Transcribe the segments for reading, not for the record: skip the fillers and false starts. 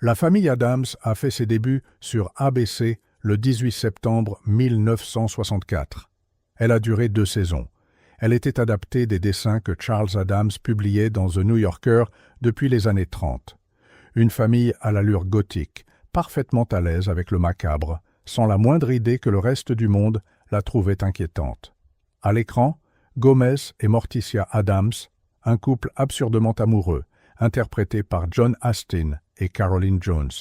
La famille Addams a fait ses débuts sur ABC le 18 septembre 1964. Elle a duré 2 saisons. Elle était adaptée des dessins que Charles Addams publiait dans The New Yorker depuis les années 30. Une famille à l'allure gothique, parfaitement à l'aise avec le macabre, sans la moindre idée que le reste du monde la trouvait inquiétante. À l'écran, Gomez et Morticia Addams, un couple absurdement amoureux, interprété par John Astin et Caroline Jones.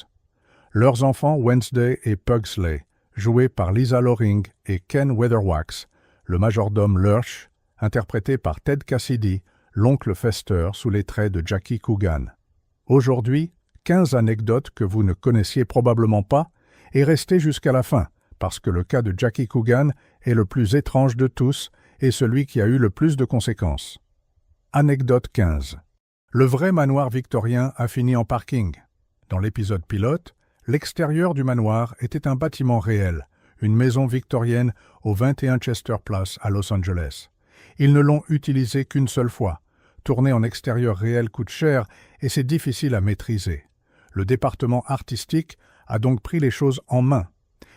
Leurs enfants Wednesday et Pugsley, joués par Lisa Loring et Ken Weatherwax, le majordome Lurch, interprété par Ted Cassidy, l'oncle Fester sous les traits de Jackie Coogan. Aujourd'hui, 15 anecdotes que vous ne connaissiez probablement pas, et restez jusqu'à la fin, parce que le cas de Jackie Coogan est le plus étrange de tous et celui qui a eu le plus de conséquences. Anecdote 15. Le vrai manoir victorien a fini en parking. Dans l'épisode pilote, l'extérieur du manoir était un bâtiment réel, une maison victorienne au 21 Chester Place à Los Angeles. Ils ne l'ont utilisé qu'une seule fois. Tourner en extérieur réel coûte cher et c'est difficile à maîtriser. Le département artistique a donc pris les choses en main.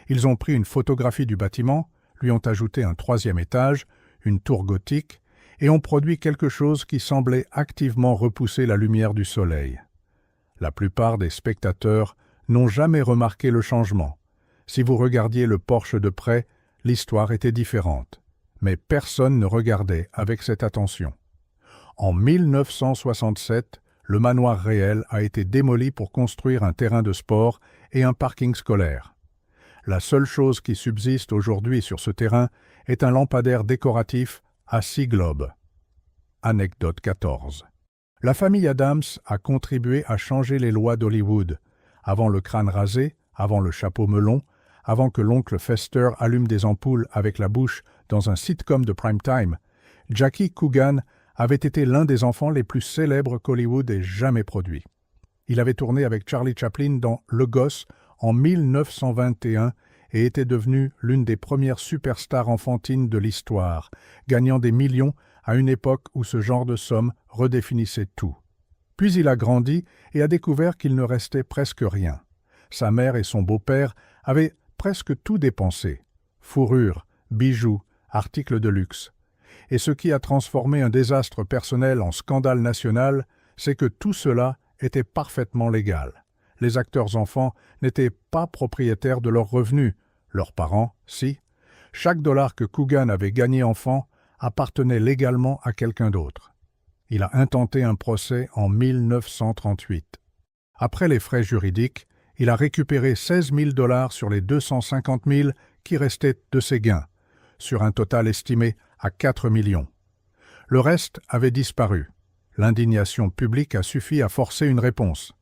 Ils ont pris une photographie du bâtiment, lui ont ajouté un 3e étage, une tour gothique, et ont produit quelque chose qui semblait activement repousser la lumière du soleil. La plupart des spectateurs n'ont jamais remarqué le changement. Si vous regardiez le porche de près, l'histoire était différente. Mais personne ne regardait avec cette attention. En 1967, le manoir réel a été démoli pour construire un terrain de sport et un parking scolaire. La seule chose qui subsiste aujourd'hui sur ce terrain est un lampadaire décoratif à 6 globes. Anecdote 14. La famille Addams a contribué à changer les lois d'Hollywood. Avant le crâne rasé, avant le chapeau melon, avant que l'oncle Fester allume des ampoules avec la bouche dans un sitcom de prime time, Jackie Coogan avait été l'un des enfants les plus célèbres qu'Hollywood ait jamais produit. Il avait tourné avec Charlie Chaplin dans Le Gosse en 1921 et était devenu l'une des premières superstars enfantines de l'histoire, gagnant des millions à une époque où ce genre de somme redéfinissait tout. Puis il a grandi et a découvert qu'il ne restait presque rien. Sa mère et son beau-père avaient presque tout dépensé. Fourrures, bijoux, articles de luxe. Et ce qui a transformé un désastre personnel en scandale national, c'est que tout cela était parfaitement légal. Les acteurs enfants n'étaient pas propriétaires de leurs revenus. Leurs parents, si. Chaque dollar que Coogan avait gagné enfant appartenait légalement à quelqu'un d'autre. Il a intenté un procès en 1938. Après les frais juridiques, il a récupéré 16 000 $ sur les 250 000 qui restaient de ses gains, sur un total estimé à 4 millions. Le reste avait disparu. L'indignation publique a suffi à forcer une réponse.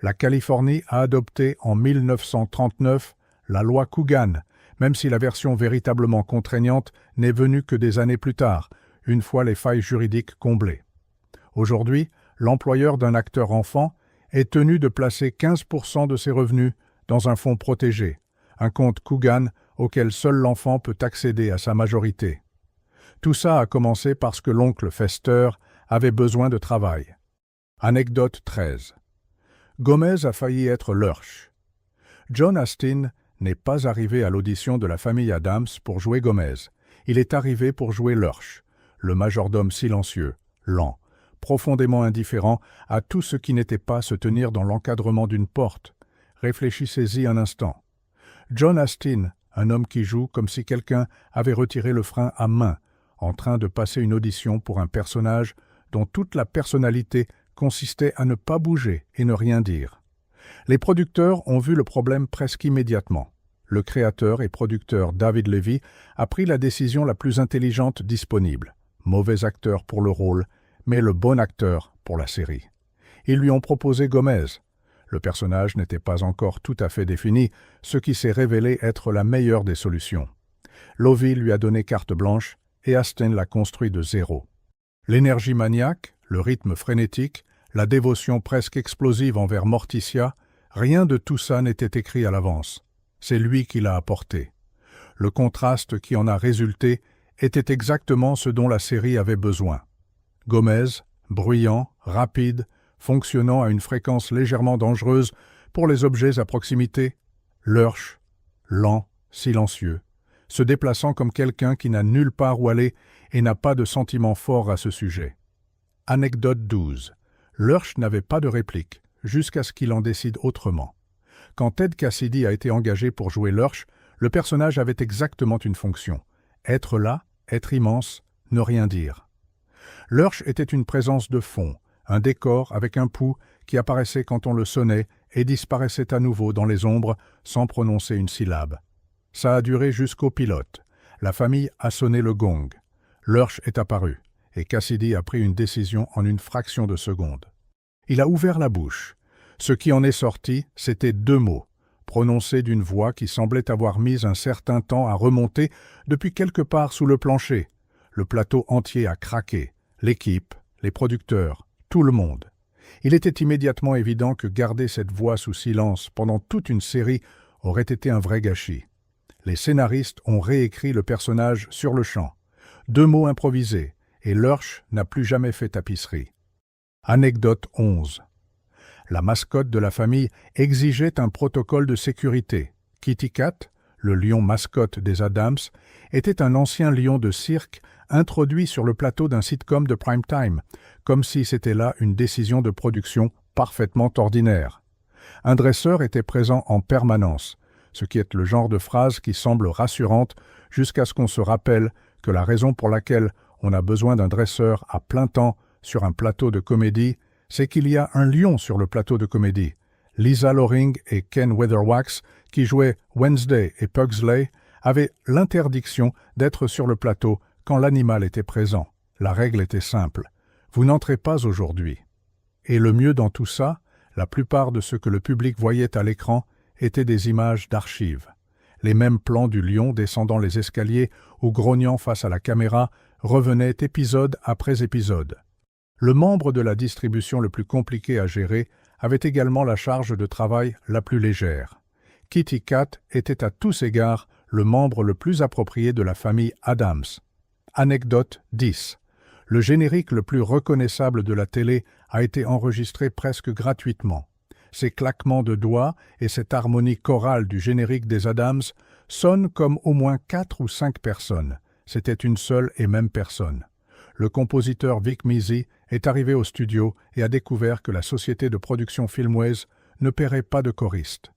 La Californie a adopté en 1939 la loi Coogan, même si la version véritablement contraignante n'est venue que des années plus tard, une fois les failles juridiques comblées. Aujourd'hui, l'employeur d'un acteur enfant est tenu de placer 15% de ses revenus dans un fonds protégé, un compte Coogan auquel seul l'enfant peut accéder à sa majorité. Tout ça a commencé parce que l'oncle Fester avait besoin de travail. Anecdote 13. Gomez a failli être Lurch. John Astin n'est pas arrivé à l'audition de la famille Addams pour jouer Gomez. Il est arrivé pour jouer Lurch, le majordome silencieux, lent, profondément indifférent à tout ce qui n'était pas se tenir dans l'encadrement d'une porte. Réfléchissez-y un instant. John Astin, un homme qui joue comme si quelqu'un avait retiré le frein à main, en train de passer une audition pour un personnage dont toute la personnalité consistait à ne pas bouger et ne rien dire. Les producteurs ont vu le problème presque immédiatement. Le créateur et producteur David Levy a pris la décision la plus intelligente disponible. Mauvais acteur pour le rôle, mais le bon acteur pour la série. Ils lui ont proposé Gomez. Le personnage n'était pas encore tout à fait défini, ce qui s'est révélé être la meilleure des solutions. Levy lui a donné carte blanche et Astin l'a construit de zéro. L'énergie maniaque, le rythme frénétique, la dévotion presque explosive envers Morticia, rien de tout ça n'était écrit à l'avance. C'est lui qui l'a apporté. Le contraste qui en a résulté était exactement ce dont la série avait besoin. Gomez, bruyant, rapide, fonctionnant à une fréquence légèrement dangereuse, Pour les objets à proximité, Lurch, lent, silencieux, se déplaçant comme quelqu'un qui n'a nulle part où aller et n'a pas de sentiment fort à ce sujet. Anecdote 12. Lurch n'avait pas de réplique, jusqu'à ce qu'il en décide autrement. Quand Ted Cassidy a été engagé pour jouer Lurch, le personnage avait exactement une fonction. Être là, être immense, ne rien dire. Lurch était une présence de fond, un décor avec un pouls qui apparaissait quand on le sonnait et disparaissait à nouveau dans les ombres sans prononcer une syllabe. Ça a duré jusqu'au pilote. La famille a sonné le gong. Lurch est apparu, et Cassidy a pris une décision en une fraction de seconde. Il a ouvert la bouche. Ce qui en est sorti, c'était 2 mots, prononcés d'une voix qui semblait avoir mis un certain temps à remonter depuis quelque part sous le plancher. Le plateau entier a craqué, l'équipe, les producteurs, tout le monde. Il était immédiatement évident que garder cette voix sous silence pendant toute une série aurait été un vrai gâchis. Les scénaristes ont réécrit le personnage sur le champ. 2 mots improvisés, et Lurch n'a plus jamais fait tapisserie. Anecdote 11. La mascotte de la famille exigeait un protocole de sécurité. Kitty Cat, le lion mascotte des Addams, était un ancien lion de cirque introduit sur le plateau d'un sitcom de prime time, comme si c'était là une décision de production parfaitement ordinaire. Un dresseur était présent en permanence, ce qui est le genre de phrase qui semble rassurante jusqu'à ce qu'on se rappelle que la raison pour laquelle on a besoin d'un dresseur à plein temps sur un plateau de comédie, c'est qu'il y a un lion sur le plateau de comédie. Lisa Loring et Ken Weatherwax, qui jouaient Wednesday et Pugsley, avaient l'interdiction d'être sur le plateau quand l'animal était présent. La règle était simple. Vous n'entrez pas aujourd'hui. Et le mieux dans tout ça, la plupart de ce que le public voyait à l'écran étaient des images d'archives. Les mêmes plans du lion descendant les escaliers ou grognant face à la caméra revenaient épisode après épisode. Le membre de la distribution le plus compliqué à gérer avait également la charge de travail la plus légère. Kitty Cat était à tous égards le membre le plus approprié de la famille Addams. Anecdote 10. Le générique le plus reconnaissable de la télé a été enregistré presque gratuitement. Ces claquements de doigts et cette harmonie chorale du générique des Addams sonnent comme au moins 4 ou 5 personnes. C'était une seule et même personne. Le compositeur Vic Mizzy est arrivé au studio et a découvert que la société de production Filmways ne paierait pas de choriste.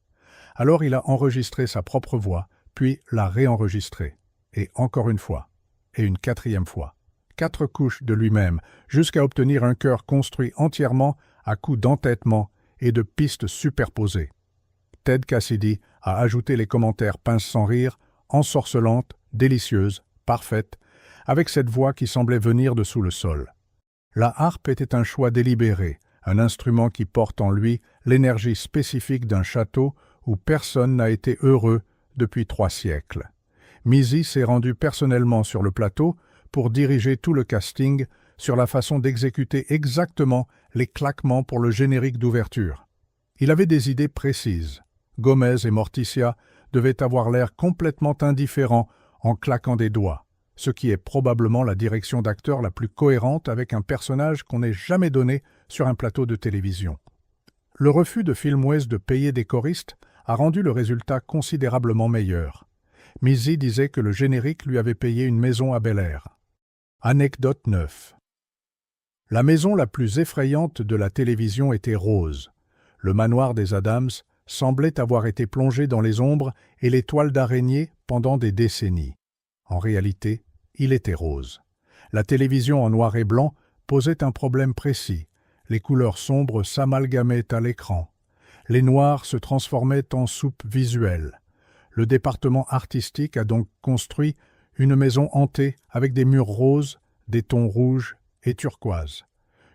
Alors il a enregistré sa propre voix, puis l'a réenregistrée. Et encore une fois. Et une 4e fois. 4 couches de lui-même, jusqu'à obtenir un chœur construit entièrement à coups d'entêtement et de pistes superposées. Ted Cassidy a ajouté les commentaires pince sans rire, ensorcelantes, délicieuses, parfaites, avec cette voix qui semblait venir de sous le sol. La harpe était un choix délibéré, un instrument qui porte en lui l'énergie spécifique d'un château où personne n'a été heureux depuis 3 siècles. Mizzy s'est rendu personnellement sur le plateau pour diriger tout le casting sur la façon d'exécuter exactement les claquements pour le générique d'ouverture. Il avait des idées précises. Gomez et Morticia devaient avoir l'air complètement indifférents en claquant des doigts, ce qui est probablement la direction d'acteur la plus cohérente avec un personnage qu'on n'ait jamais donné sur un plateau de télévision. Le refus de Filmways de payer des choristes a rendu le résultat considérablement meilleur. Mizzy disait que le générique lui avait payé une maison à Bel-Air. Anecdote 9. La maison la plus effrayante de la télévision était rose. Le manoir des Addams semblait avoir été plongé dans les ombres et les toiles d'araignée pendant des décennies. En réalité, il était rose. La télévision en noir et blanc posait un problème précis. Les couleurs sombres s'amalgamaient à l'écran. Les noirs se transformaient en soupe visuelle. Le département artistique a donc construit une maison hantée avec des murs roses, des tons rouges et turquoises.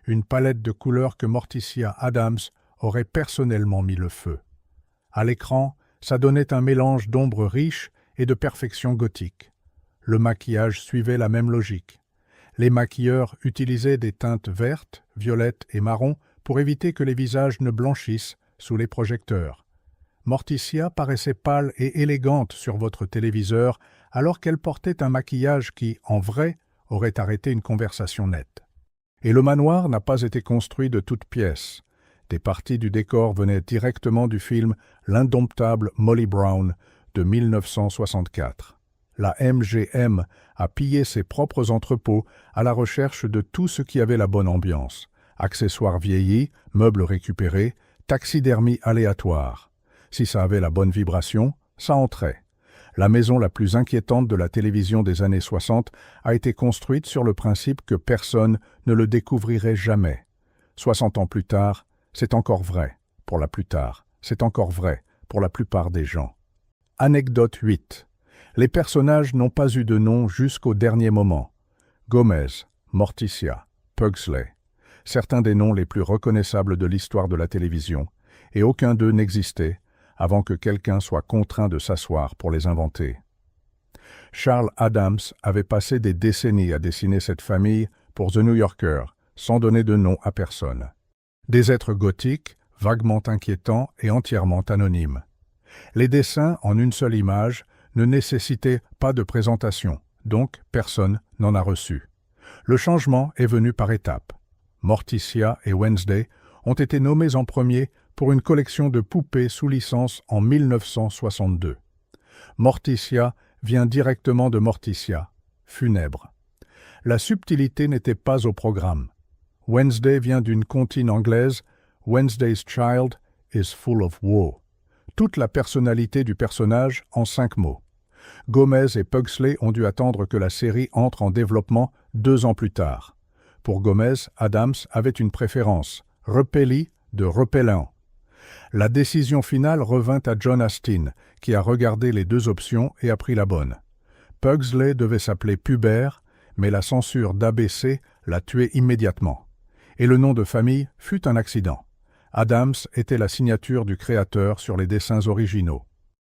Une palette de couleurs que Morticia Addams aurait personnellement mis le feu. À l'écran, ça donnait un mélange d'ombres riches et de perfection gothique. Le maquillage suivait la même logique. Les maquilleurs utilisaient des teintes vertes, violettes et marron pour éviter que les visages ne blanchissent sous les projecteurs. Morticia paraissait pâle et élégante sur votre téléviseur alors qu'elle portait un maquillage qui, en vrai, aurait arrêté une conversation nette. Et le manoir n'a pas été construit de toutes pièces. Des parties du décor venaient directement du film L'indomptable Molly Brown de 1964. La MGM a pillé ses propres entrepôts à la recherche de tout ce qui avait la bonne ambiance. Accessoires vieillis, meubles récupérés, taxidermie aléatoire. Si ça avait la bonne vibration, ça entrait. La maison la plus inquiétante de la télévision des années 60 a été construite sur le principe que personne ne le découvrirait jamais. 60 ans plus tard, c'est encore vrai. Pour la plupart, c'est encore vrai pour la plupart des gens. Anecdote 8. Les personnages n'ont pas eu de nom jusqu'au dernier moment. Gomez, Morticia, Pugsley. Certains des noms les plus reconnaissables de l'histoire de la télévision, et aucun d'eux n'existait avant que quelqu'un soit contraint de s'asseoir pour les inventer. Charles Addams avait passé des décennies à dessiner cette famille pour The New Yorker, sans donner de nom à personne. Des êtres gothiques, vaguement inquiétants et entièrement anonymes. Les dessins, en une seule image, ne nécessitaient pas de présentation, donc personne n'en a reçu. Le changement est venu par étapes. Morticia et Wednesday ont été nommés en premier pour une collection de poupées sous licence en 1962. Morticia vient directement de Morticia, funèbre. La subtilité n'était pas au programme. Wednesday vient d'une comptine anglaise, Wednesday's Child is full of woe. Toute la personnalité du personnage en 5 mots. Gomez et Pugsley ont dû attendre que la série entre en développement 2 ans plus tard. Pour Gomez, Addams avait une préférence, Repelli de repellant. La décision finale revint à John Astin, qui a regardé les 2 options et a pris la bonne. Pugsley devait s'appeler Pubert, mais la censure d'ABC l'a tué immédiatement. Et le nom de famille fut un accident. Addams était la signature du créateur sur les dessins originaux.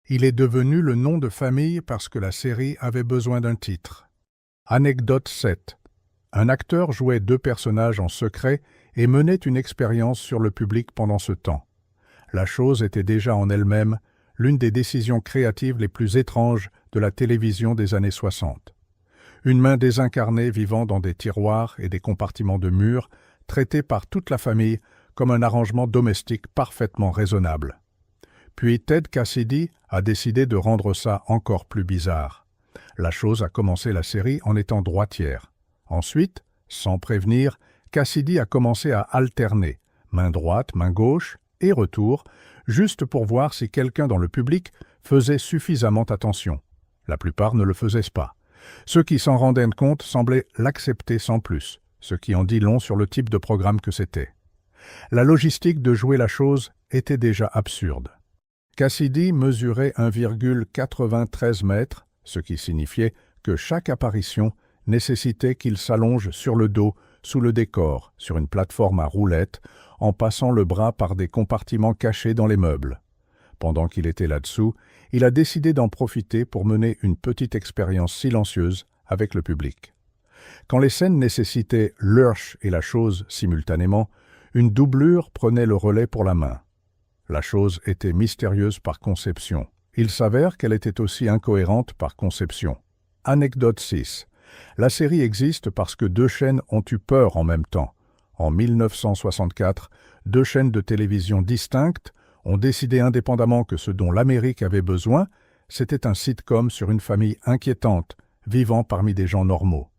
Il est devenu le nom de famille parce que la série avait besoin d'un titre. Anecdote 7. Un acteur jouait 2 personnages en secret et menait une expérience sur le public pendant ce temps. La chose était déjà en elle-même l'une des décisions créatives les plus étranges de la télévision des années 60. Une main désincarnée vivant dans des tiroirs et des compartiments de murs, traitée par toute la famille comme un arrangement domestique parfaitement raisonnable. Puis Ted Cassidy a décidé de rendre ça encore plus bizarre. La chose a commencé la série en étant droitière. Ensuite, sans prévenir, Cassidy a commencé à alterner, main droite, main gauche, et retour, juste pour voir si quelqu'un dans le public faisait suffisamment attention. La plupart ne le faisaient pas. Ceux qui s'en rendaient compte semblaient l'accepter sans plus, ce qui en dit long sur le type de programme que c'était. La logistique de jouer la chose était déjà absurde. Cassidy mesurait 1,93 mètres, ce qui signifiait que chaque apparition nécessitait qu'il s'allonge sur le dos, sous le décor, sur une plateforme à roulettes, en passant le bras par des compartiments cachés dans les meubles. Pendant qu'il était là-dessous, il a décidé d'en profiter pour mener une petite expérience silencieuse avec le public. Quand les scènes nécessitaient Lurch et la chose simultanément, une doublure prenait le relais pour la main. La chose était mystérieuse par conception. Il s'avère qu'elle était aussi incohérente par conception. Anecdote 6. La série existe parce que 2 chaînes ont eu peur en même temps. En 1964, 2 chaînes de télévision distinctes ont décidé indépendamment que ce dont l'Amérique avait besoin, c'était un sitcom sur une famille inquiétante, vivant parmi des gens normaux.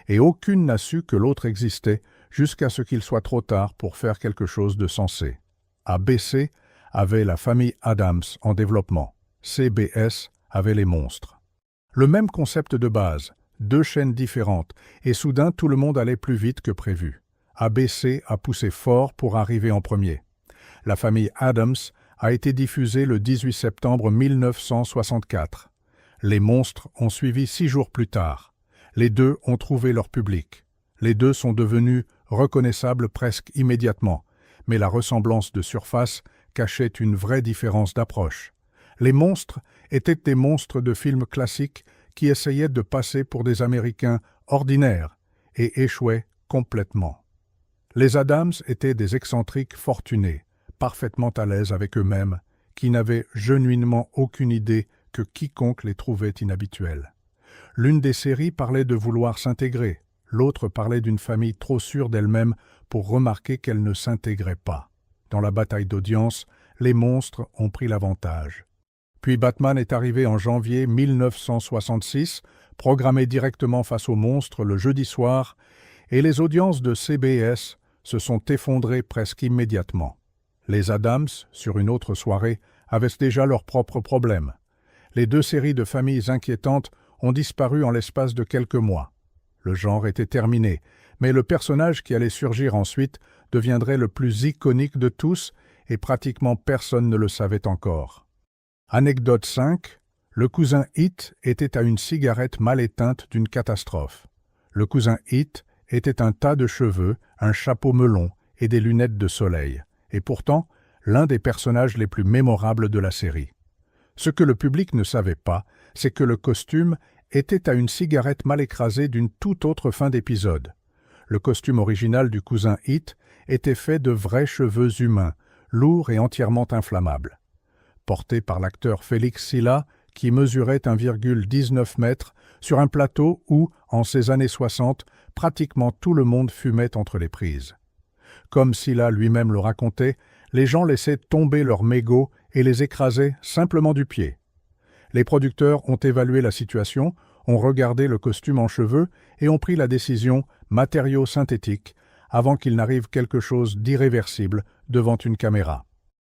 Et aucune n'a su que l'autre existait jusqu'à ce qu'il soit trop tard pour faire quelque chose de sensé. ABC avait la famille Addams en développement. CBS avait les monstres. Le même concept de base, 2 chaînes différentes, et soudain tout le monde allait plus vite que prévu. ABC a poussé fort pour arriver en premier. La famille Addams a été diffusée le 18 septembre 1964. Les monstres ont suivi 6 jours plus tard. Les 2 ont trouvé leur public. Les 2 sont devenus reconnaissables presque immédiatement, mais la ressemblance de surface cachait une vraie différence d'approche. Les monstres étaient des monstres de films classiques qui essayaient de passer pour des Américains ordinaires et échouaient complètement. Les Addams étaient des excentriques fortunés, parfaitement à l'aise avec eux-mêmes, qui n'avaient genuinement aucune idée que quiconque les trouvait inhabituels. L'une des séries parlait de vouloir s'intégrer, l'autre parlait d'une famille trop sûre d'elle-même pour remarquer qu'elle ne s'intégrait pas. Dans la bataille d'audience, les monstres ont pris l'avantage. Puis Batman est arrivé en janvier 1966, programmé directement face aux monstres le jeudi soir, et les audiences de CBS se sont effondrées presque immédiatement. Les Addams, sur une autre soirée, avaient déjà leurs propres problèmes. Les 2 séries de familles inquiétantes ont disparu en l'espace de quelques mois. Le genre était terminé, mais le personnage qui allait surgir ensuite deviendrait le plus iconique de tous et pratiquement personne ne le savait encore. Anecdote 5. Le cousin It était à une cigarette mal éteinte d'une catastrophe. Le cousin It était un tas de cheveux, un chapeau melon et des lunettes de soleil, et pourtant l'un des personnages les plus mémorables de la série. Ce que le public ne savait pas, c'est que le costume était à une cigarette mal écrasée d'une toute autre fin d'épisode. Le costume original du cousin It était fait de vrais cheveux humains, lourds et entièrement inflammables. Porté par l'acteur Félix Silla, qui mesurait 1,19 m, sur un plateau où, en ces années 60, pratiquement tout le monde fumait entre les prises. Comme Silla lui-même le racontait, les gens laissaient tomber leurs mégots et les écrasaient simplement du pied. Les producteurs ont évalué la situation, ont regardé le costume en cheveux et ont pris la décision matériaux synthétiques avant qu'il n'arrive quelque chose d'irréversible devant une caméra.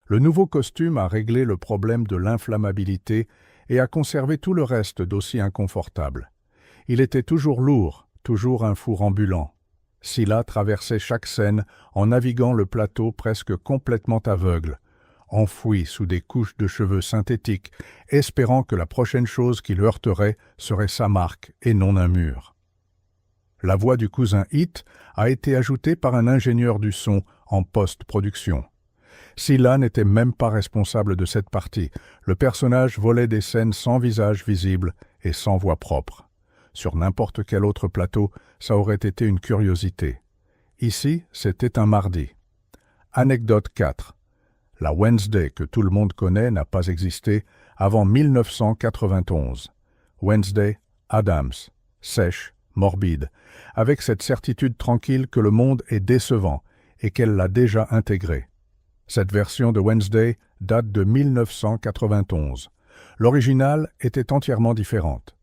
Le nouveau costume a réglé le problème de l'inflammabilité et a conservé tout le reste d'aussi inconfortable. Il était toujours lourd, toujours un four ambulant. Silla traversait chaque scène en naviguant le plateau presque complètement aveugle, enfoui sous des couches de cheveux synthétiques, espérant que la prochaine chose qui le heurterait serait sa marque et non un mur. La voix du cousin It a été ajoutée par un ingénieur du son en post-production. Silla n'était même pas responsable de cette partie. Le personnage volait des scènes sans visage visible et sans voix propre. Sur n'importe quel autre plateau, ça aurait été une curiosité. Ici, c'était un mardi. Anecdote 4. La Wednesday que tout le monde connaît n'a pas existé avant 1991. Wednesday Addams, sèche, morbide, avec cette certitude tranquille que le monde est décevant et qu'elle l'a déjà intégré. Cette version de Wednesday date de 1991. L'original était entièrement différente.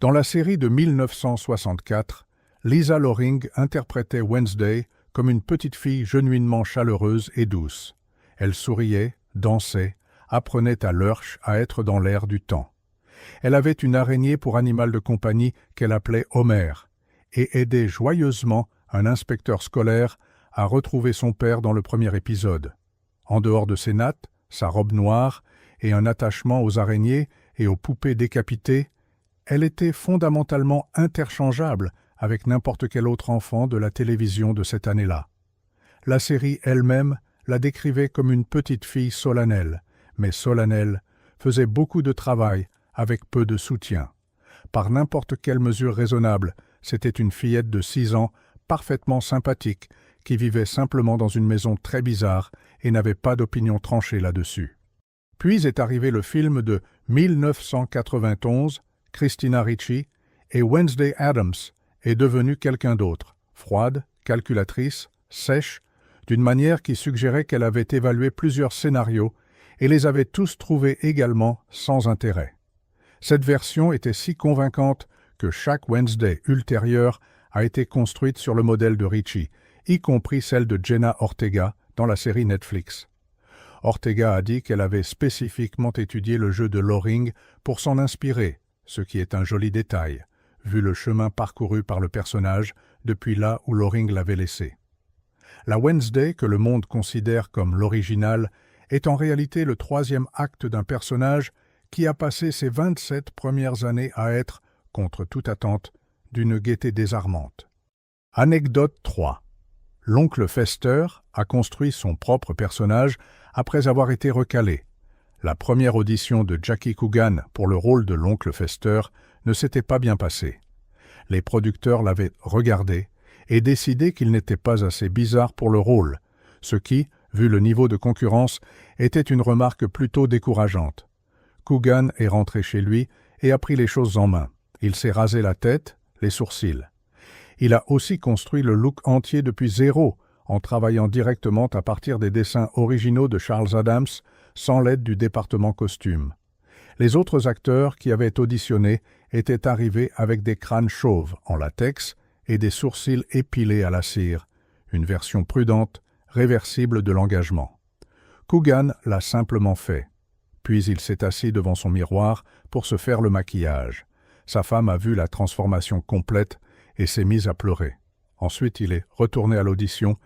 Dans la série de 1964, Lisa Loring interprétait Wednesday comme une petite fille genuinement chaleureuse et douce. Elle souriait, dansait, apprenait à Lurch à être dans l'air du temps. Elle avait une araignée pour animal de compagnie qu'elle appelait Homer et aidait joyeusement un inspecteur scolaire à retrouver son père dans le premier épisode. En dehors de ses nattes, sa robe noire et un attachement aux araignées et aux poupées décapitées, elle était fondamentalement interchangeable avec n'importe quel autre enfant de la télévision de cette année-là. La série elle-même la décrivait comme une petite fille solennelle, mais solennelle faisait beaucoup de travail avec peu de soutien. Par n'importe quelle mesure raisonnable, c'était une fillette de 6 ans, parfaitement sympathique, qui vivait simplement dans une maison très bizarre et n'avait pas d'opinion tranchée là-dessus. Puis est arrivé le film de 1991, Christina Ricci, et Wednesday Addams est devenue quelqu'un d'autre, froide, calculatrice, sèche, d'une manière qui suggérait qu'elle avait évalué plusieurs scénarios et les avait tous trouvés également sans intérêt. Cette version était si convaincante que chaque Wednesday ultérieure a été construite sur le modèle de Ricci, y compris celle de Jenna Ortega dans la série Netflix. Ortega a dit qu'elle avait spécifiquement étudié le jeu de Loring pour s'en inspirer, ce qui est un joli détail, vu le chemin parcouru par le personnage depuis là où Loring l'avait laissé. La Wednesday, que le monde considère comme l'original, est en réalité le 3e acte d'un personnage qui a passé ses 27 premières années à être, contre toute attente, d'une gaieté désarmante. Anecdote 3. L'oncle Fester a construit son propre personnage après avoir été recalé. La première audition de Jackie Coogan pour le rôle de l'oncle Fester ne s'était pas bien passée. Les producteurs l'avaient regardé et décidé qu'il n'était pas assez bizarre pour le rôle, ce qui, vu le niveau de concurrence, était une remarque plutôt décourageante. Coogan est rentré chez lui et a pris les choses en main. Il s'est rasé la tête, les sourcils. Il a aussi construit le look entier depuis zéro, en travaillant directement à partir des dessins originaux de Charles Addams, sans l'aide du département costume. Les autres acteurs qui avaient auditionné étaient arrivés avec des crânes chauves en latex et des sourcils épilés à la cire, une version prudente, réversible de l'engagement. Coogan l'a simplement fait. Puis il s'est assis devant son miroir pour se faire le maquillage. Sa femme a vu la transformation complète et s'est mise à pleurer. Ensuite, il est retourné à l'audition.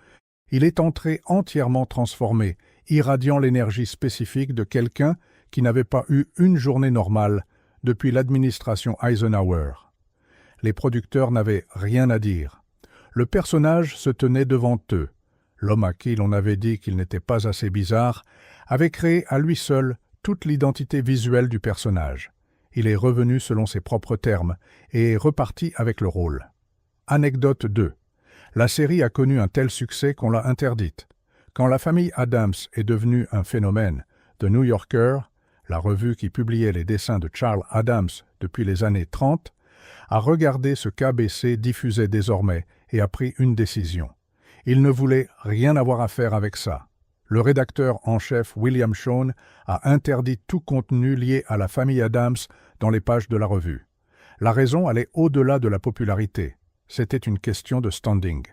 Il est entré entièrement transformé, irradiant l'énergie spécifique de quelqu'un qui n'avait pas eu une journée normale depuis l'administration Eisenhower. Les producteurs n'avaient rien à dire. Le personnage se tenait devant eux. L'homme à qui l'on avait dit qu'il n'était pas assez bizarre avait créé à lui seul toute l'identité visuelle du personnage. Il est revenu selon ses propres termes et est reparti avec le rôle. Anecdote 2. La série a connu un tel succès qu'on l'a interdite. Quand la famille Addams est devenue un phénomène, The New Yorker, la revue qui publiait les dessins de Charles Addams depuis les années 30, a regardé ce qu'ABC diffusait désormais et a pris une décision. Il ne voulait rien avoir à faire avec ça. Le rédacteur en chef William Shawn a interdit tout contenu lié à la famille Addams dans les pages de la revue. La raison allait au-delà de la popularité. C'était une question de standing.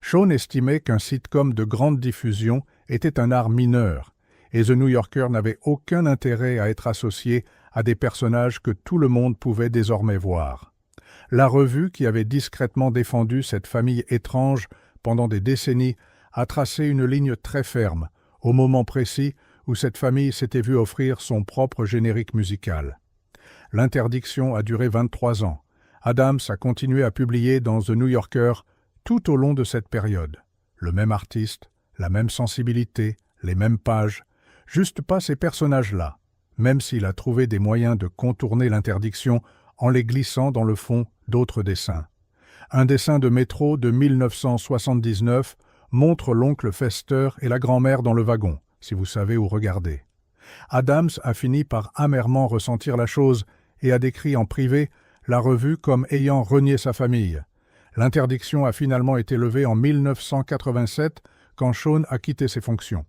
Shawn estimait qu'un sitcom de grande diffusion était un art mineur, et The New Yorker n'avait aucun intérêt à être associé à des personnages que tout le monde pouvait désormais voir. La revue, qui avait discrètement défendu cette famille étrange pendant des décennies, a tracé une ligne très ferme, au moment précis où cette famille s'était vue offrir son propre générique musical. L'interdiction a duré 23 ans. Addams a continué à publier dans The New Yorker tout au long de cette période. Le même artiste, la même sensibilité, les mêmes pages, juste pas ces personnages-là, même s'il a trouvé des moyens de contourner l'interdiction en les glissant dans le fond d'autres dessins. Un dessin de métro de 1979 montre l'oncle Fester et la grand-mère dans le wagon, si vous savez où regarder. Addams a fini par amèrement ressentir la chose et a décrit en privé la revue comme ayant renié sa famille. L'interdiction a finalement été levée en 1987 quand Shawn a quitté ses fonctions.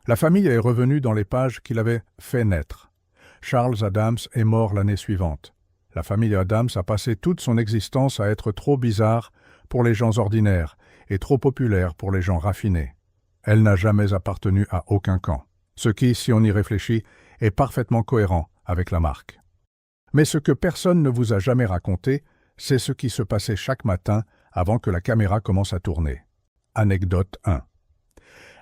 La famille est revenue dans les pages qu'il avait fait naître. Charles Addams est mort l'année suivante. La famille Addams a passé toute son existence à être trop bizarre pour les gens ordinaires et trop populaire pour les gens raffinés. Elle n'a jamais appartenu à aucun camp, ce qui, si on y réfléchit, est parfaitement cohérent avec la marque. Mais ce que personne ne vous a jamais raconté, c'est ce qui se passait chaque matin avant que la caméra commence à tourner. Anecdote 1.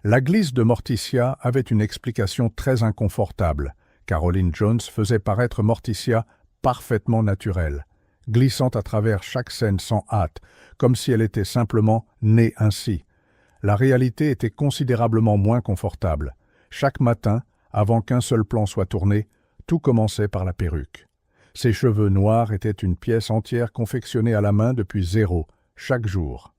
La glisse de Morticia avait une explication très inconfortable. Caroline Jones faisait paraître Morticia parfaitement naturelle, glissant à travers chaque scène sans hâte, comme si elle était simplement née ainsi. La réalité était considérablement moins confortable. Chaque matin, avant qu'un seul plan soit tourné, tout commençait par la perruque. Ses cheveux noirs étaient une pièce entière confectionnée à la main depuis zéro, chaque jour.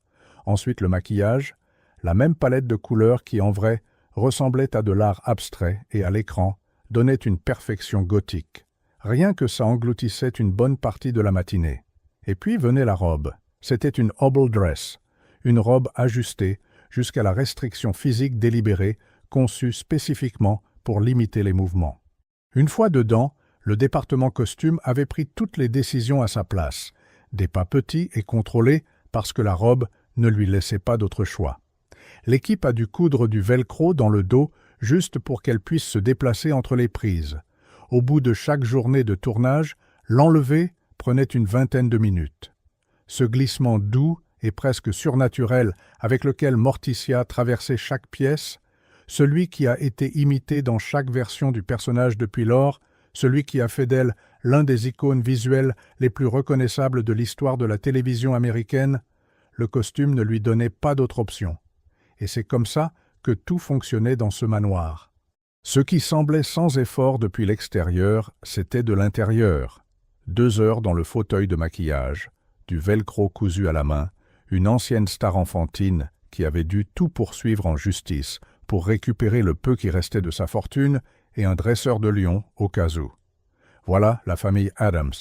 Ensuite le maquillage, la même palette de couleurs qui en vrai ressemblait à de l'art abstrait et à l'écran donnait une perfection gothique. Rien que ça engloutissait une bonne partie de la matinée. Et puis venait la robe. C'était une hobble dress, une robe ajustée jusqu'à la restriction physique délibérée, conçue spécifiquement pour limiter les mouvements. Une fois dedans, le département costume avait pris toutes les décisions à sa place, des pas petits et contrôlés parce que la robe ne lui laissait pas d'autre choix. L'équipe a dû coudre du velcro dans le dos juste pour qu'elle puisse se déplacer entre les prises. Au bout de chaque journée de tournage, l'enlever prenait une vingtaine de minutes. Ce glissement doux et presque surnaturel avec lequel Morticia traversait chaque pièce, celui qui a été imité dans chaque version du personnage depuis lors, celui qui a fait d'elle l'un des icônes visuelles les plus reconnaissables de l'histoire de la télévision américaine, le costume ne lui donnait pas d'autre option. Et c'est comme ça que tout fonctionnait dans ce manoir. Ce qui semblait sans effort depuis l'extérieur, c'était de l'intérieur. 2 heures dans le fauteuil de maquillage, du velcro cousu à la main, une ancienne star enfantine qui avait dû tout poursuivre en justice pour récupérer le peu qui restait de sa fortune et un dresseur de lions au cas où. Voilà la famille Addams.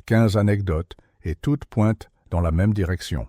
15 anecdotes et toutes pointent dans la même direction.